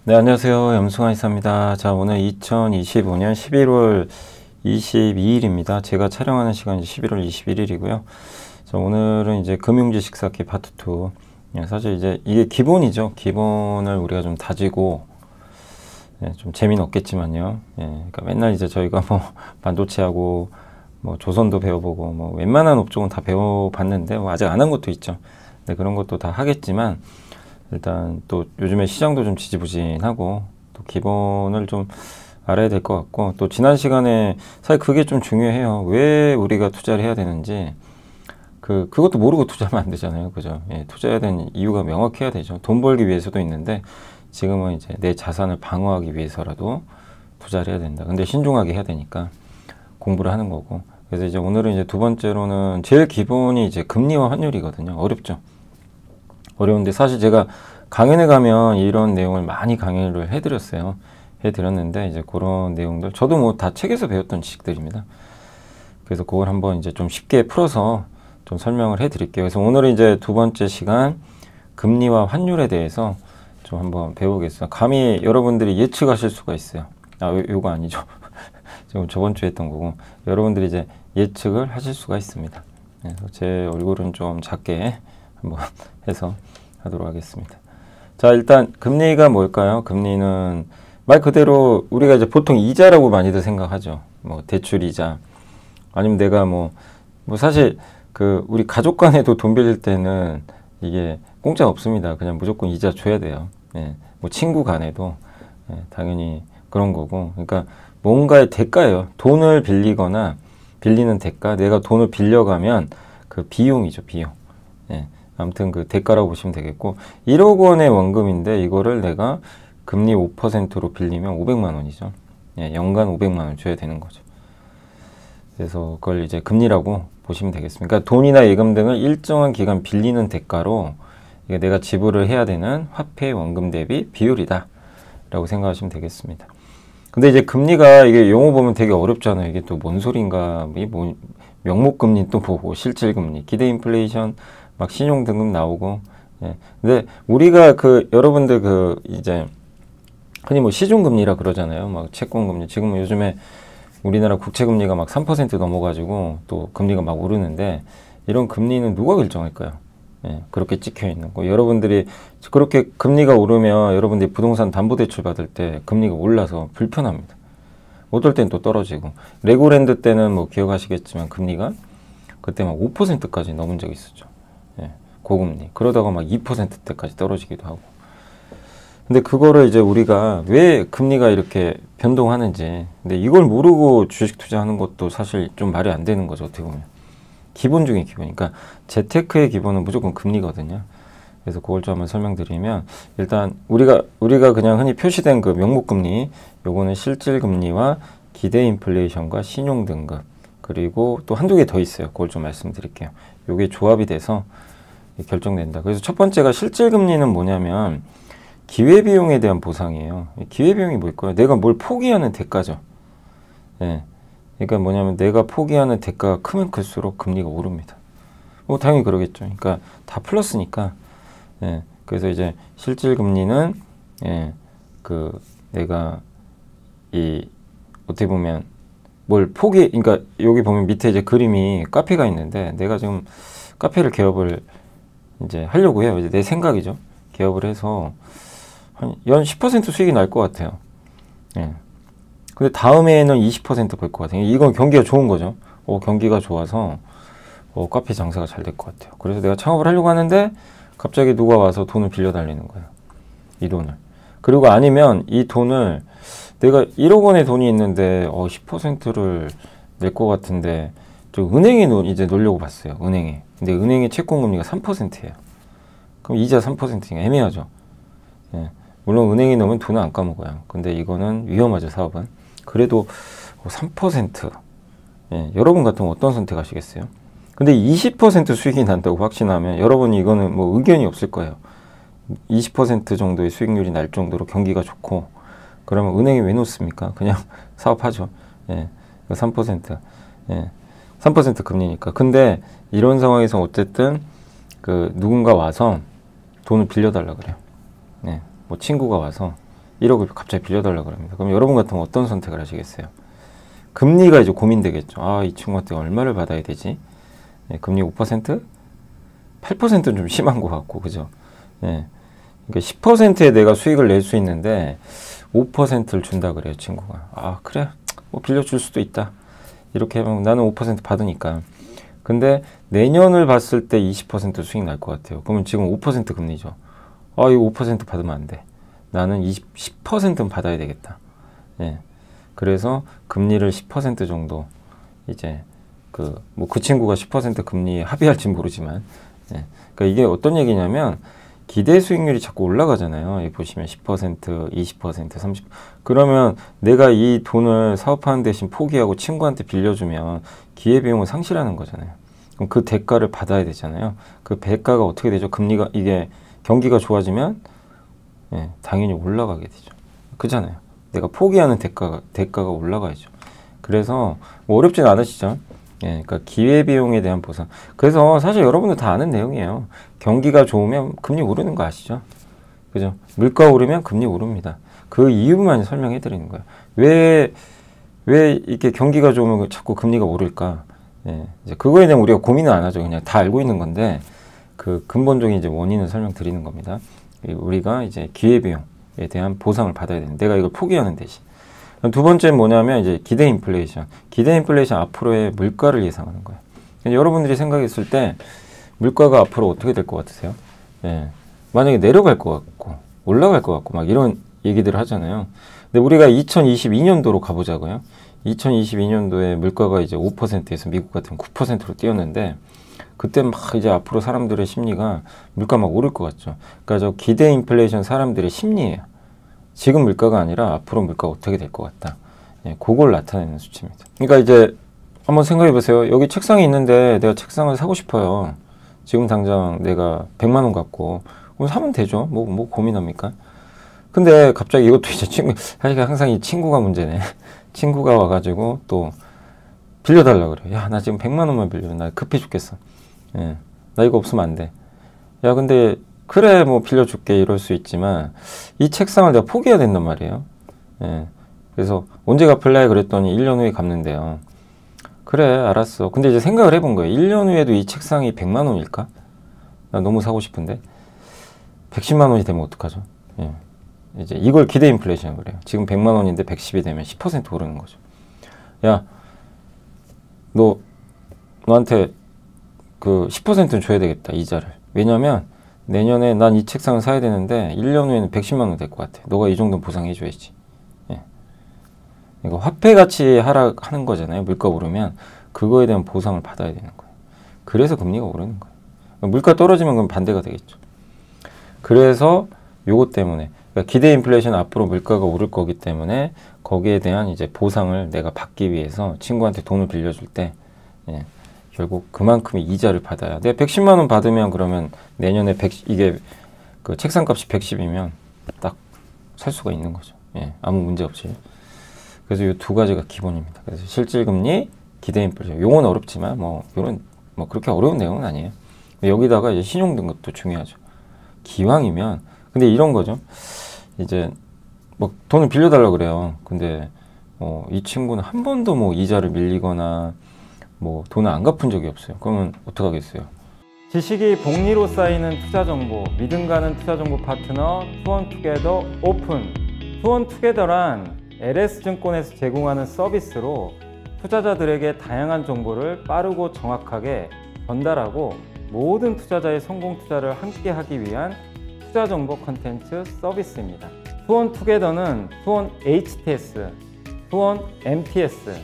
네, 안녕하세요. 염승환 이사입니다. 자, 오늘 2025년 11월 22일입니다. 제가 촬영하는 시간이 11월 21일이고요. 자, 오늘은 이제 금융지식 쌓기 파트 2. 사실 이제 이게 기본이죠. 기본을 우리가 좀 다지고, 좀 재미는 없겠지만요. 그러니까 맨날 이제 저희가 뭐 반도체하고 뭐 조선도 배워보고 뭐 웬만한 업종은 다 배워봤는데 뭐 아직 안 한 것도 있죠. 네, 그런 것도 다 하겠지만 일단 또 요즘에 시장도 좀 지지부진하고 또 기본을 좀 알아야 될 것 같고, 또 지난 시간에 사실 그게 좀 중요해요. 왜 우리가 투자를 해야 되는지 그것도 모르고 투자하면 안 되잖아요. 그죠? 투자해야 되는 이유가 명확해야 되죠. 돈 벌기 위해서도 있는데 지금은 이제 내 자산을 방어하기 위해서라도 투자를 해야 된다. 근데 신중하게 해야 되니까 공부를 하는 거고. 그래서 이제 오늘은 이제 두 번째로는 제일 기본이 이제 금리와 환율이거든요. 어렵죠. 어려운데 사실 제가 강연에 가면 이런 내용을 많이 강의를 해드렸어요. 해드렸는데 이제 그런 내용들 저도 뭐 다 책에서 배웠던 지식들입니다. 그래서 그걸 한번 이제 좀 쉽게 풀어서 좀 설명을 해드릴게요. 그래서 오늘은 이제 두 번째 시간 금리와 환율에 대해서 좀 한번 배우겠어요. 감히 여러분들이 예측하실 수가 있어요. 요거 아니죠. 지금 저번 주에 했던 거고, 여러분들이 이제 예측을 하실 수가 있습니다. 그래서 제 얼굴은 좀 작게 한번 해서 하도록 하겠습니다. 자, 일단 금리가 뭘까요? 금리는 말 그대로 우리가 이제 보통 이자라고 많이들 생각하죠. 뭐 대출 이자, 아니면 내가 뭐 사실 우리 가족 간에도 돈 빌릴 때는 이게 공짜 없습니다. 그냥 무조건 이자 줘야 돼요. 뭐 친구 간에도 당연히 그런 거고, 그러니까 뭔가의 대가예요. 돈을 빌리거나 빌리는 대가, 내가 돈을 빌려가면 그 비용이죠, 비용. 아무튼 그 대가라고 보시면 되겠고, 1억 원의 원금인데 이거를 내가 금리 5%로 빌리면 500만 원이죠. 연간 500만 원 줘야 되는 거죠. 그래서 그걸 이제 금리라고 보시면 되겠습니다. 그러니까 돈이나 예금 등을 일정한 기간 빌리는 대가로 이게 내가 지불을 해야 되는 화폐 원금 대비 비율이다 라고 생각하시면 되겠습니다. 근데 이제 금리가 이게 용어 보면 되게 어렵잖아요. 이게 또 뭔 소린가, 뭐 명목금리 또 보고 실질금리, 기대 인플레이션, 막 신용등급 나오고. 근데 우리가 여러분들 이제 흔히 뭐 시중금리라 그러잖아요. 막 채권금리. 지금은 요즘에 우리나라 국채금리가 막 3% 넘어가지고 또 금리가 막 오르는데, 이런 금리는 누가 결정할까요? 그렇게 찍혀 있는 거. 여러분들이 그렇게 금리가 오르면 여러분들이 부동산 담보대출 받을 때 금리가 올라서 불편합니다. 어떨 땐 또 떨어지고. 레고랜드 때는 뭐 기억하시겠지만 금리가 그때 막 5%까지 넘은 적이 있었죠. 고금리. 그러다가 막 2%대까지 떨어지기도 하고. 근데 그거를 이제 우리가 왜 금리가 이렇게 변동하는지, 근데 이걸 모르고 주식 투자하는 것도 사실 좀 말이 안 되는 거죠, 어떻게 보면. 기본 중에 기본. 그러니까 재테크의 기본은 무조건 금리거든요. 그래서 그걸 좀 한번 설명드리면, 일단 우리가 그냥 흔히 표시된 그 명목금리, 요거는 실질금리와 기대 인플레이션과 신용등급, 그리고 또 한두 개 더 있어요. 그걸 좀 말씀드릴게요. 요게 조합이 돼서 결정된다. 그래서 첫 번째가 실질금리는 뭐냐면 기회비용에 대한 보상이에요. 기회비용이 뭘까요? 내가 뭘 포기하는 대가죠. 그러니까 뭐냐면 내가 포기하는 대가가 크면 클수록 금리가 오릅니다. 뭐 당연히 그러겠죠. 그러니까 다 플러스니까. 그래서 이제 실질금리는 내가 어떻게 보면 뭘 그러니까 여기 보면 밑에 이제 그림이 카페가 있는데, 내가 지금 카페를 개업을 이제 하려고 해요. 이제 내 생각이죠. 개업을 해서 한 연 10% 수익이 날 것 같아요. 근데 다음해에는 20% 벌 것 같아요. 이건 경기가 좋은 거죠. 경기가 좋아서 카페 장사가 잘 될 것 같아요. 그래서 내가 창업을 하려고 하는데 갑자기 누가 와서 돈을 빌려달라는 거예요. 이 돈을. 그리고 아니면 이 돈을 내가 1억 원의 돈이 있는데 10%를 낼 것 같은데 저 은행에 이제 놓으려고 봤어요. 은행에. 근데 은행의 채권금리가 3%예요. 그럼 이자 3%니까 애매하죠. 물론 은행에 넣으면 돈은 안 까먹어요. 근데 이거는 위험하죠, 사업은. 그래도 3%. 여러분 같으면 어떤 선택하시겠어요? 근데 20% 수익이 난다고 확신하면 여러분이 이거는 뭐 의견이 없을 거예요. 20% 정도의 수익률이 날 정도로 경기가 좋고, 그러면 은행에 왜 놓습니까? 그냥 사업하죠. 3%. 3% 금리니까. 근데 이런 상황에서 어쨌든 누군가 와서 돈을 빌려달라 그래요. 뭐 친구가 와서 1억을 갑자기 빌려달라고 합니다. 그럼 여러분 같으면 어떤 선택을 하시겠어요? 금리가 이제 고민되겠죠. 아, 이 친구한테 얼마를 받아야 되지? 예, 금리 5%? 8%는 좀 심한 것 같고, 그죠? 예. 그러니까 10%에 내가 수익을 낼 수 있는데 5%를 준다 그래요, 친구가. 아, 그래? 뭐 빌려줄 수도 있다. 이렇게 하면 나는 5% 받으니까. 근데 내년을 봤을 때 20% 수익 날 것 같아요. 그러면 지금 5% 금리죠. 아, 이거 5% 받으면 안 돼. 나는 10%는 받아야 되겠다. 예. 그래서 금리를 10% 정도 이제 그 친구가 10% 금리에 합의할지 모르지만, 예. 그러니까 이게 어떤 얘기냐면 기대 수익률이 자꾸 올라가잖아요. 여기 보시면 10%, 20%, 30%. 그러면 내가 이 돈을 사업하는 대신 포기하고 친구한테 빌려주면 기회비용을 상실하는 거잖아요. 그럼 그 대가를 받아야 되잖아요. 그 대가가 어떻게 되죠? 금리가, 이게 경기가 좋아지면, 예, 당연히 올라가게 되죠. 그잖아요. 내가 포기하는 대가가 올라가야죠. 그래서 뭐 어렵진 않으시죠? 예, 그러니까 기회비용에 대한 보상. 그래서 사실 여러분들 다 아는 내용이에요. 경기가 좋으면 금리 오르는 거 아시죠? 그죠? 물가 오르면 금리 오릅니다. 그 이유만 설명해 드리는 거예요. 왜 이렇게 경기가 좋으면 자꾸 금리가 오를까? 예, 이제 그거에 대한 우리가 고민은 안 하죠. 그냥 다 알고 있는 건데, 그 근본적인 이제 원인을 설명드리는 겁니다. 우리가 이제 기회비용에 대한 보상을 받아야 되는, 내가 이걸 포기하는 대신. 두 번째는 뭐냐면 이제 기대 인플레이션. 기대 인플레이션 앞으로의 물가를 예상하는 거예요. 여러분들이 생각했을 때 물가가 앞으로 어떻게 될 것 같으세요? 예. 만약에 내려갈 것 같고 올라갈 것 같고 막 이런 얘기들을 하잖아요. 근데 우리가 2022년도로 가보자고요. 2022년도에 물가가 이제 5%에서 미국 같은 9%로 뛰었는데, 그때 막 이제 앞으로 사람들의 심리가 물가 막 오를 것 같죠. 그러니까 저 기대 인플레이션 사람들의 심리예요. 지금 물가가 아니라 앞으로 물가가 어떻게 될 것 같다. 예, 그걸 나타내는 수치입니다. 그러니까 이제 한번 생각해 보세요. 여기 책상이 있는데 내가 책상을 사고 싶어요. 지금 당장 내가 100만 원 갖고 그럼 사면 되죠. 뭐 고민합니까? 근데 갑자기 이것도 이제 사실 항상 이 친구가 문제네. 친구가 와가지고 또 빌려달라 그래. 야, 나 지금 100만 원만 빌려. 나 급해 죽겠어. 예, 나 이거 없으면 안 돼. 야, 근데 그래, 뭐 빌려줄게 이럴 수 있지만 이 책상을 내가 포기해야 된단 말이에요. 예, 그래서 언제 갚을래? 그랬더니 1년 후에 갚는데요. 그래, 알았어. 근데 이제 생각을 해본 거예요. 1년 후에도 이 책상이 100만 원일까? 나 너무 사고 싶은데 110만 원이 되면 어떡하죠? 예, 이제 이걸 기대 인플레이션 그래요. 지금 100만 원인데 110이 되면 10% 오르는 거죠. 야, 너한테 그 10%는 줘야 되겠다, 이자를. 왜냐면 내년에 난 이 책상을 사야 되는데 1년 후에는 110만 원 될 것 같아. 너가 이 정도는 보상해 줘야지. 예. 이거 화폐 가치 하락하는 거잖아요. 물가 오르면 그거에 대한 보상을 받아야 되는 거예요. 그래서 금리가 오르는 거예요. 물가 떨어지면 그럼 반대가 되겠죠. 그래서 요것 때문에, 그러니까 기대 인플레이션 앞으로 물가가 오를 거기 때문에 거기에 대한 이제 보상을 내가 받기 위해서 친구한테 돈을 빌려줄 때, 예, 결국 그만큼의 이자를 받아야. 내가 110만 원 받으면 그러면 내년에 이게 그 책상값이 110이면 딱 살 수가 있는 거죠. 예, 아무 문제 없이. 그래서 이 두 가지가 기본입니다. 그래서 실질금리, 기대 인플레이션. 용어는 어렵지만 뭐 그렇게 어려운 내용은 아니에요. 여기다가 이제 신용등급도 중요하죠. 기왕이면, 근데 이런 거죠. 이제 뭐 돈을 빌려달라 그래요. 근데 이 친구는 한 번도 뭐 이자를 밀리거나 뭐 돈을 안 갚은 적이 없어요. 그러면 어떡하겠어요? 지식이 복리로 쌓이는 투자 정보, 믿음 가는 투자 정보 파트너 투원투게더 오픈. 투원투게더란 LS증권에서 제공하는 서비스로 투자자들에게 다양한 정보를 빠르고 정확하게 전달하고 모든 투자자의 성공 투자를 함께 하기 위한 투자 정보 컨텐츠 서비스입니다. 투원투게더는 투원 HTS, 투원 MTS,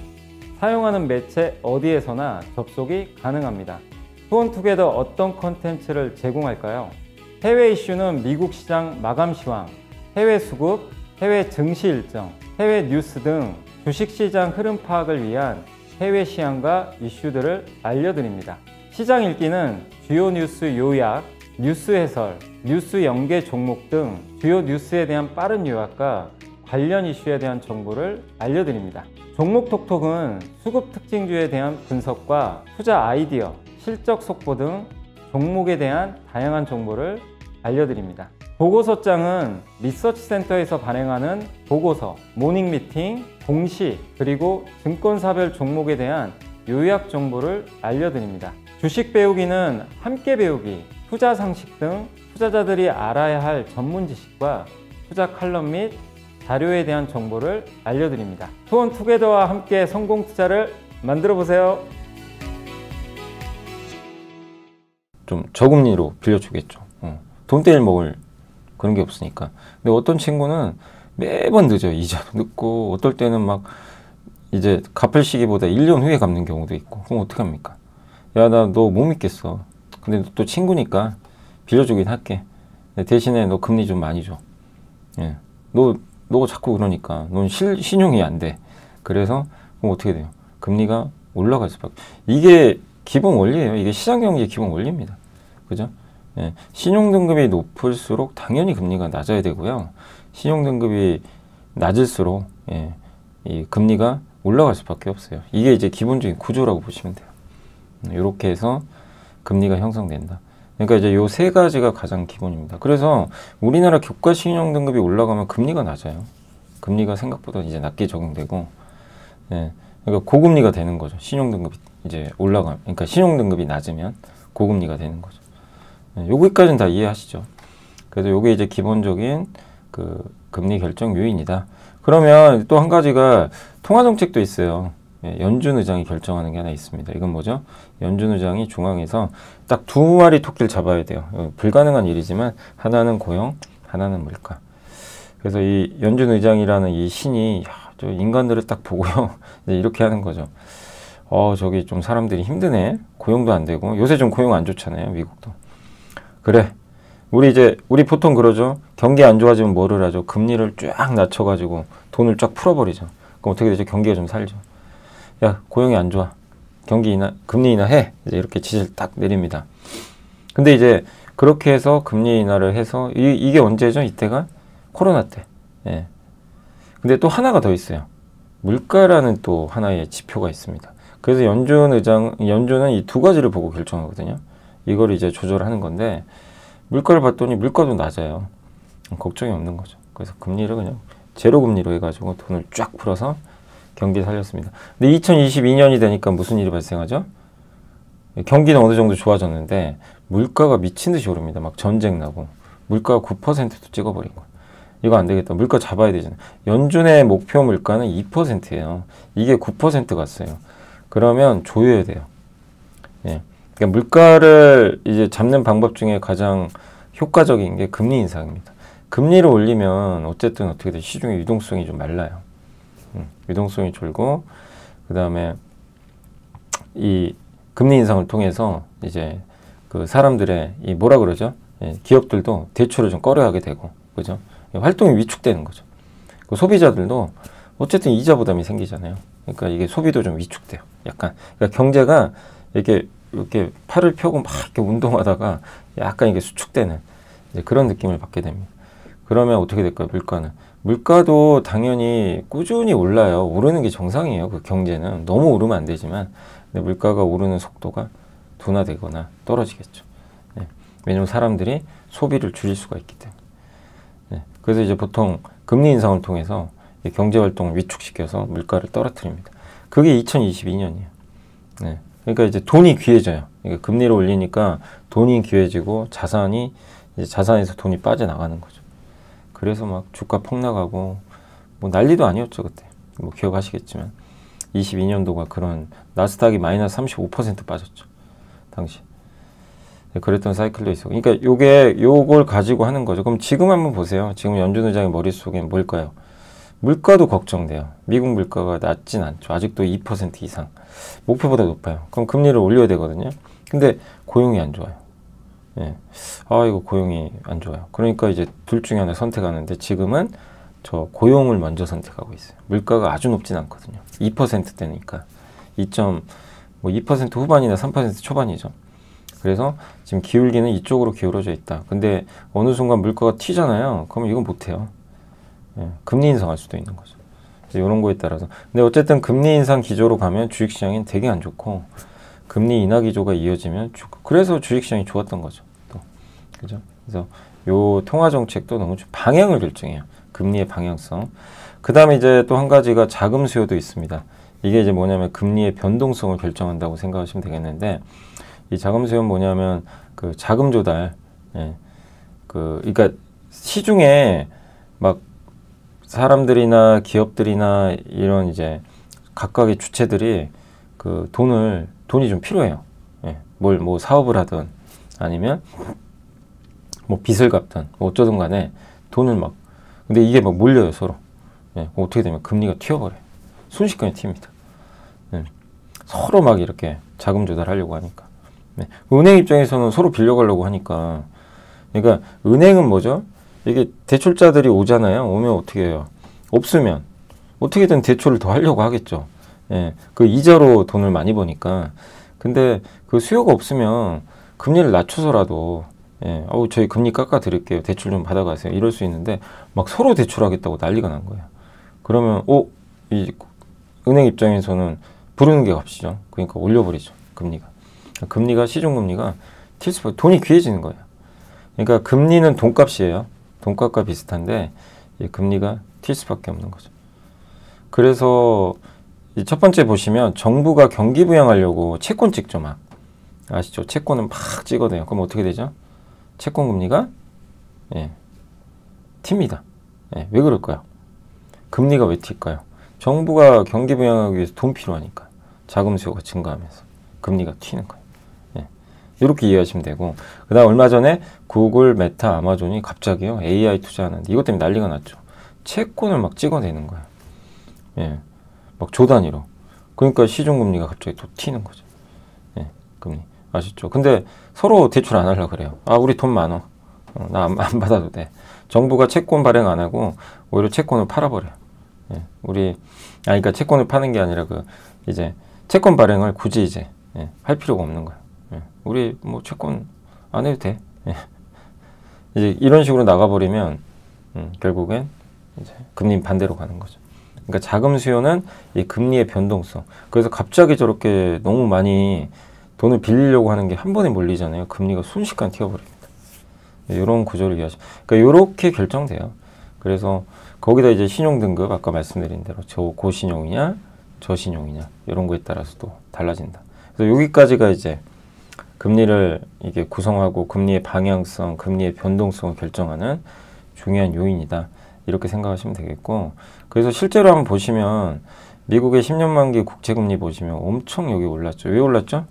사용하는 매체 어디에서나 접속이 가능합니다. 투원투게더 어떤 컨텐츠를 제공할까요? 해외 이슈는 미국 시장 마감 시황, 해외 수급, 해외 증시 일정, 해외 뉴스 등 주식시장 흐름 파악을 위한 해외 시황과 이슈들을 알려드립니다. 시장 읽기는 주요 뉴스 요약, 뉴스 해설, 뉴스 연계 종목 등 주요 뉴스에 대한 빠른 요약과 관련 이슈에 대한 정보를 알려드립니다. 종목 톡톡은 수급 특징주에 대한 분석과 투자 아이디어, 실적 속보 등 종목에 대한 다양한 정보를 알려드립니다. 보고서장은 리서치 센터에서 발행하는 보고서, 모닝 미팅, 공시, 그리고 증권사별 종목에 대한 요약 정보를 알려드립니다. 주식 배우기는 함께 배우기, 투자 상식 등 투자자들이 알아야 할 전문 지식과 투자 칼럼 및 자료에 대한 정보를 알려드립니다. 투원투게더와 함께 성공 투자를 만들어 보세요. 좀 저금리로 빌려주겠죠. 돈 떼일 먹을 그런 게 없으니까. 근데 어떤 친구는 매번 늦어요. 이자도 늦고 어떨 때는 막 이제 갚을 시기보다 1년 후에 갚는 경우도 있고. 그럼 어떻게 합니까? 야, 나 너 못 믿겠어. 근데 또 친구니까 빌려주긴 할게. 대신에 너 금리 좀 많이 줘. 예. 너가 자꾸 그러니까 넌 신용이 안 돼. 그래서 그럼 어떻게 돼요? 금리가 올라갈 수밖에. 이게 기본 원리예요. 이게 시장경제의 기본 원리입니다. 그죠? 예. 신용등급이 높을수록 당연히 금리가 낮아야 되고요. 신용등급이 낮을수록 예, 이 금리가 올라갈 수밖에 없어요. 이게 이제 기본적인 구조라고 보시면 돼요. 이렇게 해서 금리가 형성된다. 그러니까 이제 요 세 가지가 가장 기본입니다. 그래서 우리나라 교과 신용등급이 올라가면 금리가 낮아요. 금리가 생각보다 이제 낮게 적용되고, 예, 그러니까 고금리가 되는 거죠. 신용등급이 이제 그러니까 신용등급이 낮으면 고금리가 되는 거죠. 예, 여기까지는 다 이해하시죠? 그래서 요게 이제 기본적인 그 금리 결정 요인이다. 그러면 또 한 가지가 통화정책도 있어요. 예, 연준 의장이 결정하는 게 하나 있습니다. 이건 뭐죠? 연준 의장이 중앙에서 딱 두 마리 토끼를 잡아야 돼요. 불가능한 일이지만 하나는 고용, 하나는 물가. 그래서 이 연준 의장이라는 이 신이 저 인간들을 딱 보고요. 이제 이렇게 하는 거죠. 저기 좀 사람들이 힘드네. 고용도 안 되고. 요새 좀 고용 안 좋잖아요. 미국도. 그래. 우리 보통 그러죠. 경기 안 좋아지면 뭐를 하죠? 금리를 쫙 낮춰가지고 돈을 쫙 풀어버리죠. 그럼 어떻게 되죠? 경기가 좀 살죠. 야, 고용이 안 좋아. 금리 인하해. 이제 이렇게 지시를 딱 내립니다. 근데 이제 그렇게 해서 금리 인하를 해서 이게 언제죠? 이때가 코로나 때. 예. 근데 또 하나가 더 있어요. 물가라는 또 하나의 지표가 있습니다. 그래서 연준은 이 두 가지를 보고 결정하거든요. 이걸 이제 조절하는 건데 물가를 봤더니 물가도 낮아요. 걱정이 없는 거죠. 그래서 금리를 그냥 제로 금리로 해가지고 돈을 쫙 풀어서 경기 살렸습니다. 근데 2022년이 되니까 무슨 일이 발생하죠? 경기는 어느 정도 좋아졌는데 물가가 미친 듯이 오릅니다. 막 전쟁 나고 물가가 9%도 찍어버린 거예요. 이거 안 되겠다. 물가 잡아야 되잖아요. 연준의 목표 물가는 2%예요. 이게 9% 갔어요. 그러면 조여야 돼요. 예. 그러니까 물가를 이제 잡는 방법 중에 가장 효과적인 게 금리 인상입니다. 금리를 올리면 어쨌든 어떻게 돼? 시중의 유동성이 좀 말라요. 유동성이 줄고 그 다음에 이 금리 인상을 통해서 이제 그 사람들의 이 뭐라 그러죠? 예, 기업들도 대출을 좀 꺼려하게 되고, 그죠? 활동이 위축되는 거죠. 그 소비자들도 어쨌든 이자 부담이 생기잖아요. 그러니까 이게 소비도 좀 위축돼요. 약간 그러니까 경제가 이렇게 팔을 펴고 막 이렇게 운동하다가 약간 이게 수축되는 이제 그런 느낌을 받게 됩니다. 그러면 어떻게 될까요? 물가도 당연히 꾸준히 올라요. 오르는 게 정상이에요. 그 경제는 너무 오르면 안 되지만, 근데 물가가 오르는 속도가 둔화되거나 떨어지겠죠. 네. 왜냐하면 사람들이 소비를 줄일 수가 있기 때문에. 네. 그래서 이제 보통 금리 인상을 통해서 경제 활동을 위축시켜서 물가를 떨어뜨립니다. 그게 2022년이에요. 네. 그러니까 이제 돈이 귀해져요. 그러니까 금리를 올리니까 돈이 귀해지고 자산에서 돈이 빠져나가는 거죠. 그래서 막 주가 폭락하고 뭐 난리도 아니었죠 그때. 뭐 기억하시겠지만 22년도가 그런 나스닥이 마이너스 35% 빠졌죠 당시. 네, 그랬던 사이클도 있어. 그러니까 요걸 가지고 하는 거죠. 그럼 지금 한번 보세요. 지금 연준 의장의 머릿속에 뭘까요? 물가도 걱정돼요. 미국 물가가 낮진 않죠. 아직도 2% 이상. 목표보다 높아요. 그럼 금리를 올려야 되거든요. 근데 고용이 안 좋아요. 예. 이거 고용이 안 좋아요. 그러니까 이제 둘 중에 하나 선택하는데 지금은 저 고용을 먼저 선택하고 있어요. 물가가 아주 높진 않거든요. 2%대니까 2% 후반이나 3% 초반이죠. 그래서 지금 기울기는 이쪽으로 기울어져 있다. 근데 어느 순간 물가가 튀잖아요. 그러면 이건 못해요. 예. 금리 인상할 수도 있는 거죠. 이런 거에 따라서. 근데 어쨌든 금리 인상 기조로 가면 주식시장은 되게 안 좋고 금리 인하 기조가 이어지면 그래서 주식시장이 좋았던 거죠. 또 그죠? 그래서 요 통화 정책도 너무 방향을 결정해요. 금리의 방향성. 그 다음에 이제 또 한 가지가 자금 수요도 있습니다. 이게 이제 뭐냐면 금리의 변동성을 결정한다고 생각하시면 되겠는데, 이 자금 수요는 뭐냐면 그 자금 조달, 예. 그러니까 시중에 막 사람들이나 기업들이나 이런 이제 각각의 주체들이 그 돈이 좀 필요해요. 예. 뭐 사업을 하든 아니면 뭐 빚을 갚든 뭐 어쩌든 간에 돈을 막, 근데 이게 막 몰려요 서로. 예. 어떻게 되면 금리가 튀어버려요. 순식간에 튑니다. 예. 서로 막 이렇게 자금 조달하려고 하니까. 네. 은행 입장에서는 서로 빌려가려고 하니까. 그러니까 은행은 뭐죠? 이게 대출자들이 오잖아요. 오면 어떻게 해요? 없으면 어떻게든 대출을 더 하려고 하겠죠. 예, 그 이자로 돈을 많이 버니까. 근데 그 수요가 없으면 금리를 낮춰서라도, 예, 저희 금리 깎아 드릴게요. 대출 좀 받아가세요. 이럴 수 있는데 막 서로 대출하겠다고 난리가 난 거예요. 그러면 이 은행 입장에서는 부르는 게 값이죠. 그러니까 올려버리죠. 금리가 시중금리가 튈 수밖에, 돈이 귀해지는 거예요. 그러니까 금리는 돈값이에요. 돈값과 비슷한데 금리가 튈 수밖에 없는 거죠. 그래서 첫 번째 보시면 정부가 경기 부양하려고 채권 찍죠. 막 아시죠? 채권은 막 찍어대요. 그럼 어떻게 되죠? 채권 금리가 튑니다. 예, 왜 그럴까요? 금리가 왜 튈까요? 정부가 경기 부양하기 위해서 돈 필요하니까, 자금 수요가 증가하면서 금리가 튀는 거예요. 예, 이렇게 이해하시면 되고, 그 다음 얼마 전에 구글, 메타, 아마존이 갑자기요 AI 투자하는데 이것 때문에 난리가 났죠. 채권을 막 찍어내는 거예요. 예, 막 조 단위로. 그러니까 시중금리가 갑자기 또 튀는 거죠. 예, 금리 아시죠? 근데 서로 대출 안 하려고 그래요. 우리 돈 많어. 나 안 받아도 돼. 정부가 채권 발행 안 하고 오히려 채권을 팔아버려요. 예, 그러니까 채권을 파는 게 아니라 이제 채권 발행을 굳이 이제 할 필요가 없는 거예요. 예, 우리 뭐 채권 안 해도 돼. 예. 이제 이런 식으로 나가버리면 결국엔 이제 금리 반대로 가는 거죠. 그러니까 자금 수요는 이 금리의 변동성. 그래서 갑자기 저렇게 너무 많이 돈을 빌리려고 하는 게 한 번에 몰리잖아요. 금리가 순식간에 튀어버립니다. 이런 구조를 이해하시면, 그러니까 이렇게 결정돼요. 그래서 거기다 이제 신용등급, 아까 말씀드린 대로 고신용이냐 저신용이냐 이런 거에 따라서도 달라진다. 그래서 여기까지가 이제 금리를 이게 구성하고 금리의 방향성, 금리의 변동성을 결정하는 중요한 요인이다. 이렇게 생각하시면 되겠고, 그래서 실제로 한번 보시면 미국의 10년 만기 국채금리 보시면 엄청 여기 올랐죠. 왜 올랐죠?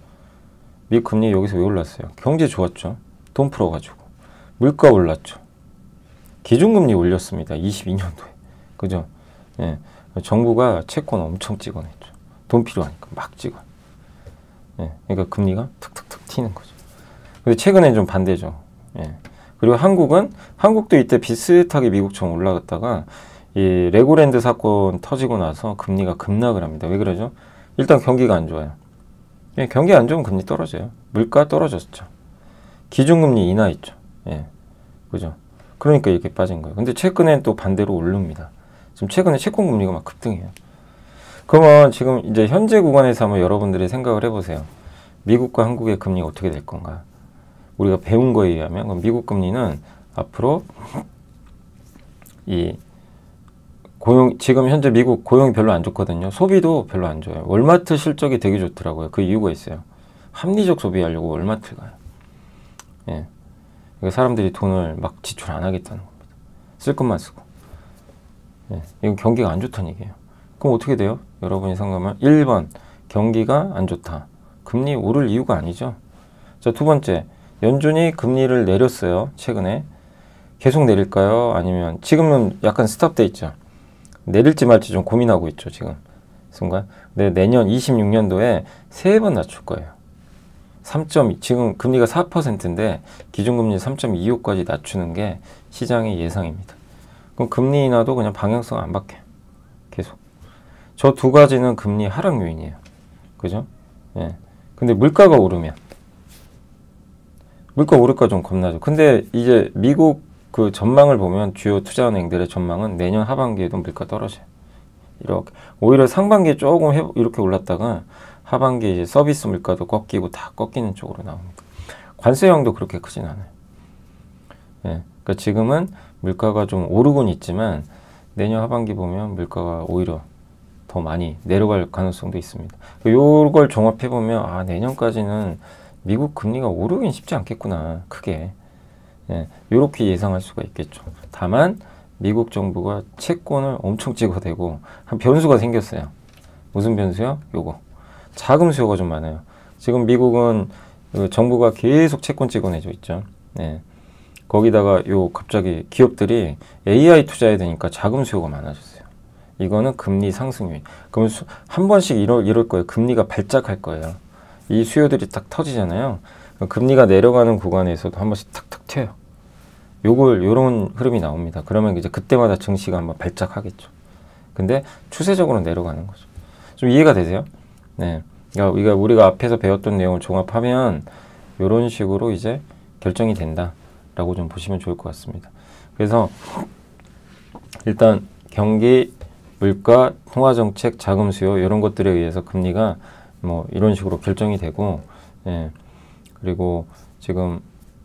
미국 금리 여기서 왜 올랐어요? 경제 좋았죠. 돈 풀어가지고. 물가 올랐죠. 기준금리 올렸습니다. 22년도에. 그죠? 예. 정부가 채권 엄청 찍어냈죠. 돈 필요하니까 막 찍어. 예. 그러니까 금리가 툭툭툭 튀는 거죠. 근데 최근엔 좀 반대죠. 예. 그리고 한국도 이때 비슷하게 미국처럼 올라갔다가 이 레고랜드 사건 터지고 나서 금리가 급락을 합니다. 왜 그러죠? 일단 경기가 안 좋아요. 예. 경기 안 좋으면 금리 떨어져요. 물가 떨어졌죠. 기준금리 인하했죠. 예. 그죠? 그러니까 이렇게 빠진 거예요. 근데 최근엔 또 반대로 오릅니다. 지금 최근에 채권금리가 막 급등해요. 그러면 지금 이제 현재 구간에서 한번 여러분들이 생각을 해보세요. 미국과 한국의 금리가 어떻게 될 건가? 우리가 배운 거에 의하면 그럼 미국 금리는 앞으로 지금 현재 미국 고용이 별로 안 좋거든요. 소비도 별로 안 좋아요. 월마트 실적이 되게 좋더라고요. 그 이유가 있어요. 합리적 소비하려고 월마트 가요. 예. 그러니까 사람들이 돈을 막 지출 안 하겠다는 겁니다. 쓸 것만 쓰고. 예. 이건 경기가 안 좋다는 얘기예요. 그럼 어떻게 돼요? 여러분이 생각하면 1번 경기가 안 좋다. 금리 오를 이유가 아니죠. 자, 두 번째, 연준이 금리를 내렸어요. 최근에. 계속 내릴까요? 아니면 지금은 약간 스탑돼 있죠. 내릴지 말지 좀 고민하고 있죠. 지금 순간. 근데 내년 26년도에 3번 낮출 거예요. 지금 금리가 4%인데 기준금리 3.25까지 낮추는 게 시장의 예상입니다. 그럼 금리 인하도 그냥 방향성 안 바뀌어요. 계속. 저 두 가지는 금리 하락 요인이에요. 그죠? 예. 근데 물가가 오르면 물가 오를까 좀 겁나죠. 근데 이제 미국 그 전망을 보면 주요 투자은행들의 전망은 내년 하반기에도 물가 떨어져요. 이렇게 오히려 상반기에 조금 이렇게 올랐다가 하반기에 이제 서비스 물가도 꺾이고 다 꺾이는 쪽으로 나옵니다. 관세형도 그렇게 크진 않아요. 예. 그러니까 지금은 물가가 좀 오르곤 있지만 내년 하반기 보면 물가가 오히려 더 많이 내려갈 가능성도 있습니다. 요걸 종합해 보면 아, 내년까지는 미국 금리가 오르긴 쉽지 않겠구나, 크게. 예, 요렇게 예상할 수가 있겠죠. 다만 미국 정부가 채권을 엄청 찍어대고 한 변수가 생겼어요. 무슨 변수요? 요거. 자금 수요가 좀 많아요. 지금 미국은 그 정부가 계속 채권 찍어내고 있죠. 예. 거기다가 요 갑자기 기업들이 AI 투자해야 되니까 자금 수요가 많아졌어요. 이거는 금리 상승 요인. 그러면 한 번씩 이럴 거예요. 금리가 발작할 거예요. 이 수요들이 딱 터지잖아요. 금리가 내려가는 구간에서도 한 번씩 탁탁 튀어요. 요런 흐름이 나옵니다. 그러면 이제 그때마다 증시가 한번 발작하겠죠. 근데 추세적으로 내려가는 거죠. 좀 이해가 되세요? 네. 그러니까 우리가 앞에서 배웠던 내용을 종합하면 요런 식으로 이제 결정이 된다라고 좀 보시면 좋을 것 같습니다. 그래서 일단 경기, 물가, 통화정책, 자금 수요 이런 것들에 의해서 금리가 뭐 이런 식으로 결정이 되고, 예. 그리고 지금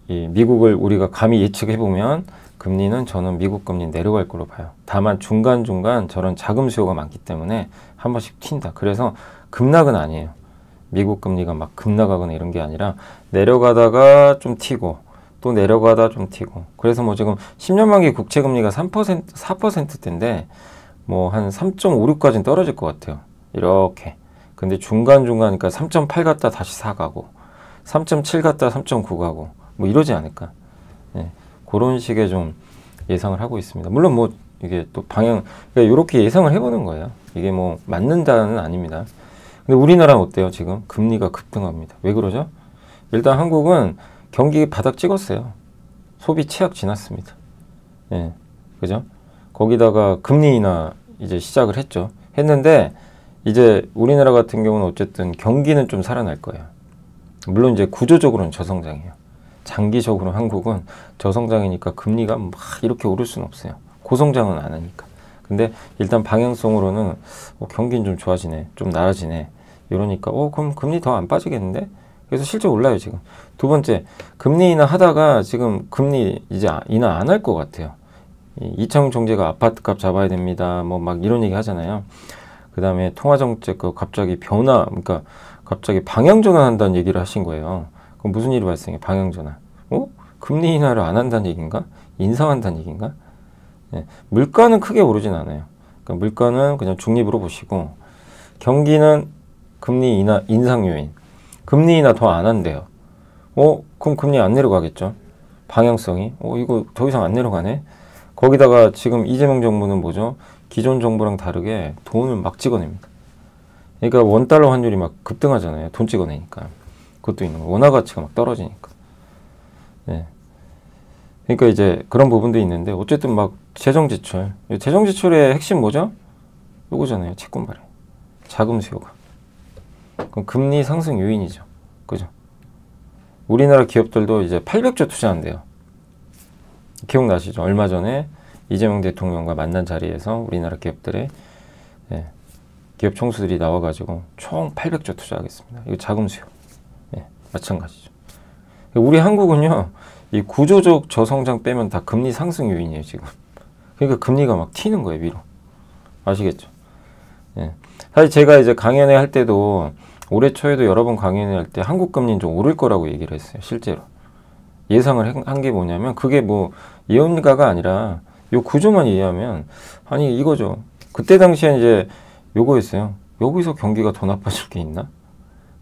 이 미국을 우리가 감히 예측해 보면 금리는 저는 미국 금리 내려갈 걸로 봐요. 다만 중간중간 저런 자금 수요가 많기 때문에 한 번씩 튄다. 그래서 급락은 아니에요. 미국 금리가 막 급락하거나 이런 게 아니라 내려가다가 좀 튀고 또 내려가다 좀 튀고. 그래서 뭐 지금 10년 만기 국채 금리가 4%대인데 뭐 한 3.56까지는 떨어질 것 같아요. 이렇게. 근데 중간중간 그러니까 3.8 갔다 다시 4 가고 3.7 갔다 3.9 가고 뭐 이러지 않을까. 예, 그런 식의 좀 예상을 하고 있습니다. 물론 뭐 이게 또 방향, 그러니까 이렇게 예상을 해보는 거예요. 이게 뭐 맞는다는 아닙니다. 근데 우리나라는 어때요? 지금 금리가 급등합니다. 왜 그러죠? 일단 한국은 경기 바닥 찍었어요. 소비 최악 지났습니다. 예, 그죠? 거기다가 금리 인하 이제 시작을 했는데 이제 우리나라 같은 경우는 어쨌든 경기는 좀 살아날 거예요. 물론 이제 구조적으로는 저성장이에요. 장기적으로 한국은 저성장이니까 금리가 막 이렇게 오를 수는 없어요. 고성장은 안 하니까. 근데 일단 방향성으로는 경기는 좀 좋아지네, 좀 나아지네. 이러니까 그럼 금리 더 안 빠지겠는데? 그래서 실제 올라요 지금. 두 번째, 금리 인하 하다가 지금 금리 이제 인하 안 할 것 같아요. 이창용 총재가 아파트값 잡아야 됩니다. 뭐 막 이런 얘기 하잖아요. 그 다음에 통화정책 갑자기 변화, 그러니까 갑자기 방향전환한다는 얘기를 하신 거예요. 그럼 무슨 일이 발생해? 방향전환. 금리 인하를 안 한다는 얘기인가? 인상한다는 얘기인가? 네. 물가는 크게 오르진 않아요. 그러니까 물가는 그냥 중립으로 보시고, 경기는 금리 인하, 인상 요인. 금리 인하 더 안 한대요. 그럼 금리 안 내려가겠죠? 방향성이. 이거 더 이상 안 내려가네? 거기다가 지금 이재명 정부는 뭐죠? 기존 정부랑 다르게 돈을 막 찍어냅니다. 그러니까 원달러 환율이 막 급등하잖아요. 돈 찍어내니까. 그것도 있는 거. 원화 가치가 막 떨어지니까. 네. 그러니까 이제 그런 부분도 있는데 어쨌든 막 재정 지출. 재정 지출의 핵심 뭐죠? 요거잖아요. 채권 발행. 자금 수요가. 그럼 금리 상승 요인이죠. 그죠? 우리나라 기업들도 이제 800조 투자한대요. 기억나시죠? 얼마 전에 이재명 대통령과 만난 자리에서 우리나라 기업들의 기업 총수들이 나와가지고 총 800조 투자하겠습니다. 이거 자금 수요. 마찬가지죠. 우리 한국은요, 이 구조적 저성장 빼면 다 금리 상승 요인이에요, 지금. 그러니까 금리가 막 튀는 거예요, 위로. 아시겠죠? 사실 제가 이제 강연회 할 때도 올해 초에도 여러 번 강연회 할 때 한국 금리는 좀 오를 거라고 얘기를 했어요, 실제로. 예상을 한 게 뭐냐면 그게 뭐 예언가가 아니라 요 구조만 이해하면 아니 이거죠. 그때 당시에 이제 요거였어요. 여기서 경기가 더 나빠질 게 있나?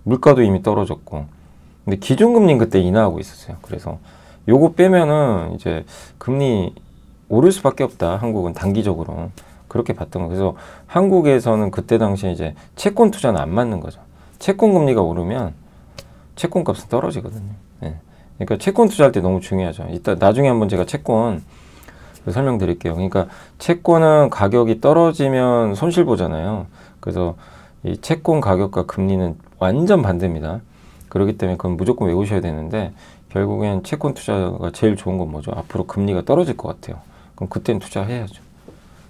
물가도 이미 떨어졌고. 근데 기준금리는 그때 인하하고 있었어요. 그래서 요거 빼면은 이제 금리 오를 수밖에 없다. 한국은 단기적으로. 그렇게 봤던 거. 그래서 한국에서는 그때 당시에 이제 채권 투자는 안 맞는 거죠. 채권 금리가 오르면 채권 값은 떨어지거든요. 그러니까 채권 투자할 때 너무 중요하죠. 이따 나중에 한번 제가 채권 설명드릴게요. 그러니까 채권은 가격이 떨어지면 손실 보잖아요. 그래서 이 채권 가격과 금리는 완전 반대입니다. 그렇기 때문에 그건 무조건 외우셔야 되는데 결국엔 채권 투자가 제일 좋은 건 뭐죠? 앞으로 금리가 떨어질 것 같아요. 그럼 그때는 투자해야죠.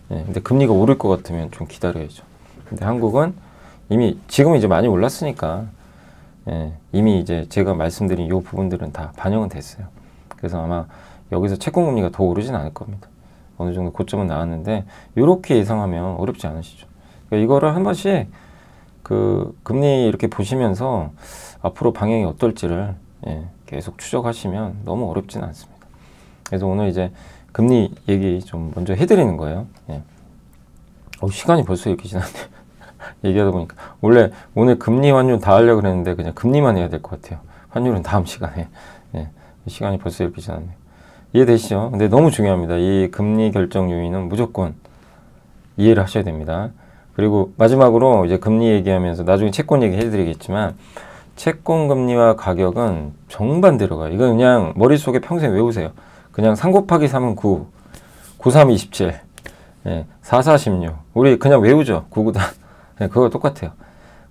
근데 금리가 오를 것 같으면 좀 기다려야죠. 근데 한국은 이미 지금 이제 많이 올랐으니까 이미 이제 제가 말씀드린 이 부분들은 다 반영은 됐어요. 그래서 아마 여기서 채권금리가 더 오르진 않을 겁니다. 어느 정도 고점은 나왔는데 이렇게 예상하면 어렵지 않으시죠. 그러니까 이거를 한 번씩 그 금리 이렇게 보시면서 앞으로 방향이 어떨지를 계속 추적하시면 너무 어렵지는 않습니다. 그래서 오늘 이제 금리 얘기 좀 먼저 해드리는 거예요. 시간이 벌써 이렇게 지났네요. 얘기하다 보니까 원래 오늘 금리 환율 다 하려고 그랬는데 그냥 금리만 해야 될 것 같아요. 환율은 다음 시간에. 시간이 벌써 이렇게 지났네요. 이해되시죠? 근데 너무 중요합니다. 이 금리 결정 요인은 무조건 이해를 하셔야 됩니다. 그리고 마지막으로 이제 금리 얘기하면서 나중에 채권 얘기 해드리겠지만 채권 금리와 가격은 정반대로 가요. 이건 그냥 머릿속에 평생 외우세요. 그냥 3 곱하기 3은 9, 9, 3, 27, 4, 4, 16. 우리 그냥 외우죠. 9, 9단. 그거 똑같아요.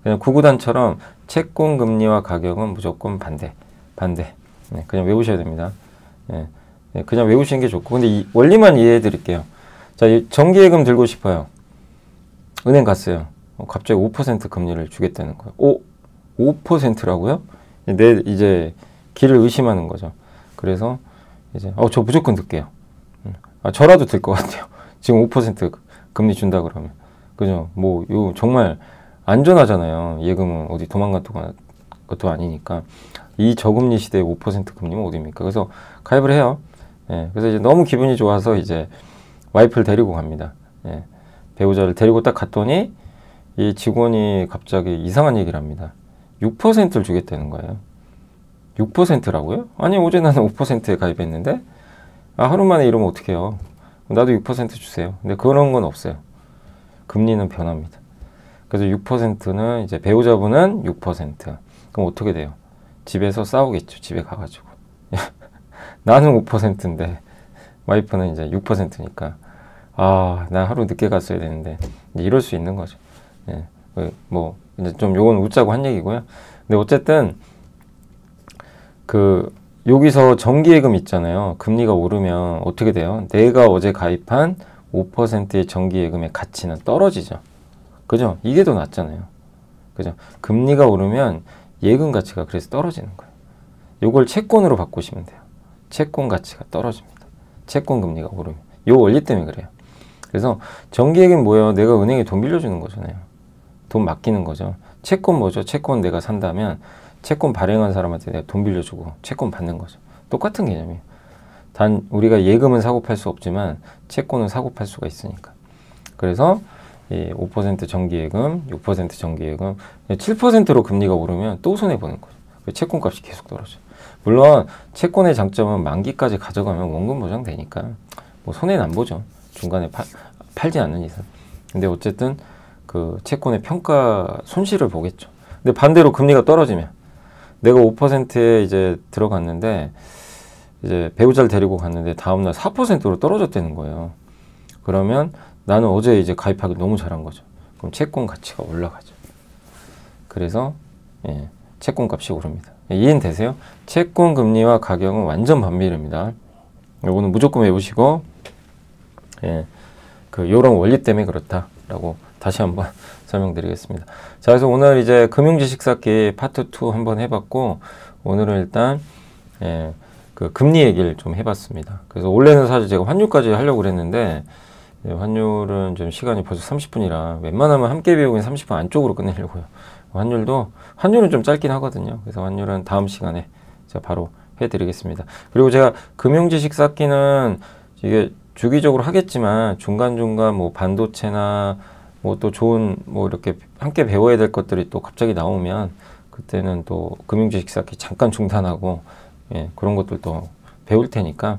그냥 9, 9단처럼 채권 금리와 가격은 무조건 반대. 그냥 외우셔야 됩니다. 그냥 외우시는 게 좋고. 근데 이 원리만 이해해 드릴게요. 자, 정기예금 들고 싶어요. 은행 갔어요. 갑자기 5% 금리를 주겠다는 거예요. 5%라고요? 이제 길을 의심하는 거죠. 그래서 이제 저 무조건 들게요. 저라도 들 것 같아요. 지금 5% 금리 준다 그러면. 그죠? 뭐 이거 정말 안전하잖아요. 예금은 어디 도망간 것도 아니니까. 이 저금리 시대에 5% 금리면 어디입니까? 그래서 가입을 해요. 그래서 이제 너무 기분이 좋아서 이제 와이프를 데리고 갑니다. 배우자를 데리고 딱 갔더니 이 직원이 갑자기 이상한 얘기를 합니다. 6%를 주겠다는 거예요. 6%라고요? 아니 어제 나는 5%에 가입했는데 하루 만에 이러면 어떡해요. 나도 6% 주세요. 근데 그런 건 없어요. 금리는 변합니다. 그래서 6%는 이제 배우자분은 6%. 그럼 어떻게 돼요? 집에서 싸우겠죠. 집에 가가지고. 나는 5%인데 와이프는 이제 6%니까 나 하루 늦게 갔어야 되는데 이제 이럴 수 있는 거죠. 뭐 이제 좀 요건 웃자고 한 얘기고요. 근데 어쨌든 여기서 정기예금 있잖아요. 금리가 오르면 어떻게 돼요? 내가 어제 가입한 5%의 정기예금의 가치는 떨어지죠. 그죠? 이게 더 낫잖아요. 그죠? 금리가 오르면 예금 가치가 그래서 떨어지는 거예요. 요걸 채권으로 바꾸시면 돼요. 채권 가치가 떨어집니다. 채권 금리가 오르면. 요 원리 때문에 그래요. 그래서 정기예금 뭐예요? 내가 은행에 돈 빌려주는 거잖아요. 돈 맡기는 거죠. 채권 뭐죠? 채권 내가 산다면 채권 발행한 사람한테 내가 돈 빌려주고 채권 받는 거죠. 똑같은 개념이에요. 단 우리가 예금은 사고 팔 수 없지만 채권은 사고 팔 수가 있으니까. 그래서 5% 정기예금, 6% 정기예금, 7%로 금리가 오르면 또 손해보는 거죠. 채권값이 계속 떨어져요. 물론 채권의 장점은 만기까지 가져가면 원금 보장되니까 뭐 손해는 안 보죠. 중간에 팔지 않는 이상. 근데 어쨌든 그 채권의 평가 손실을 보겠죠. 근데 반대로 금리가 떨어지면 내가 5%에 이제 들어갔는데 이제 배우자를 데리고 갔는데 다음날 4%로 떨어졌다는 거예요. 그러면 나는 어제 이제 가입하기 너무 잘한 거죠. 그럼 채권 가치가 올라가죠. 그래서 채권 값이 오릅니다. 이해는 되세요? 채권 금리와 가격은 완전 반비례입니다. 요거는 무조건 외우시고 요런 원리 때문에 그렇다라고 다시 한번 설명드리겠습니다. 자, 그래서 오늘 이제 금융지식 쌓기 파트 2 한번 해봤고 오늘은 일단 금리 얘기를 좀 해봤습니다. 그래서 원래는 사실 제가 환율까지 하려고 그랬는데 환율은 좀 시간이 벌써 30분이라 웬만하면 함께 배우긴 30분 안쪽으로 끝내려고요. 환율은 좀 짧긴 하거든요. 그래서 환율은 다음 시간에 제가 바로 해드리겠습니다. 그리고 제가 금융지식 쌓기는 이게 주기적으로 하겠지만 중간중간 뭐 반도체나 뭐 또 좋은 뭐 이렇게 함께 배워야 될 것들이 또 갑자기 나오면 그때는 또 금융지식 쌓기 잠깐 중단하고 그런 것들도 배울 테니까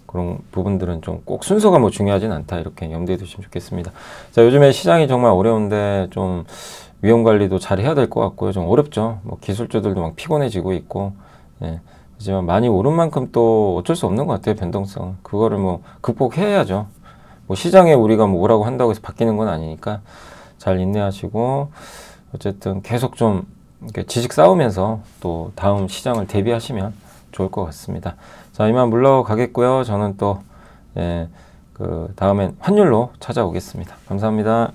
그런 부분들은 좀 꼭 순서가 뭐 중요하진 않다 이렇게 염두에 두시면 좋겠습니다. 자, 요즘에 시장이 정말 어려운데 좀 위험 관리도 잘 해야 될 것 같고요. 좀 어렵죠. 뭐 기술주들도 막 피곤해지고 있고 하지만 많이 오른 만큼 또 어쩔 수 없는 것 같아요. 변동성 그거를 뭐 극복해야죠. 뭐 시장에 우리가 뭐 오라고 한다고 해서 바뀌는 건 아니니까 잘 인내하시고 어쨌든 계속 좀 이렇게 지식 쌓으면서 또 다음 시장을 대비하시면 좋을 것 같습니다. 자, 이만 물러가겠고요. 저는 또 다음엔 환율로 찾아오겠습니다. 감사합니다.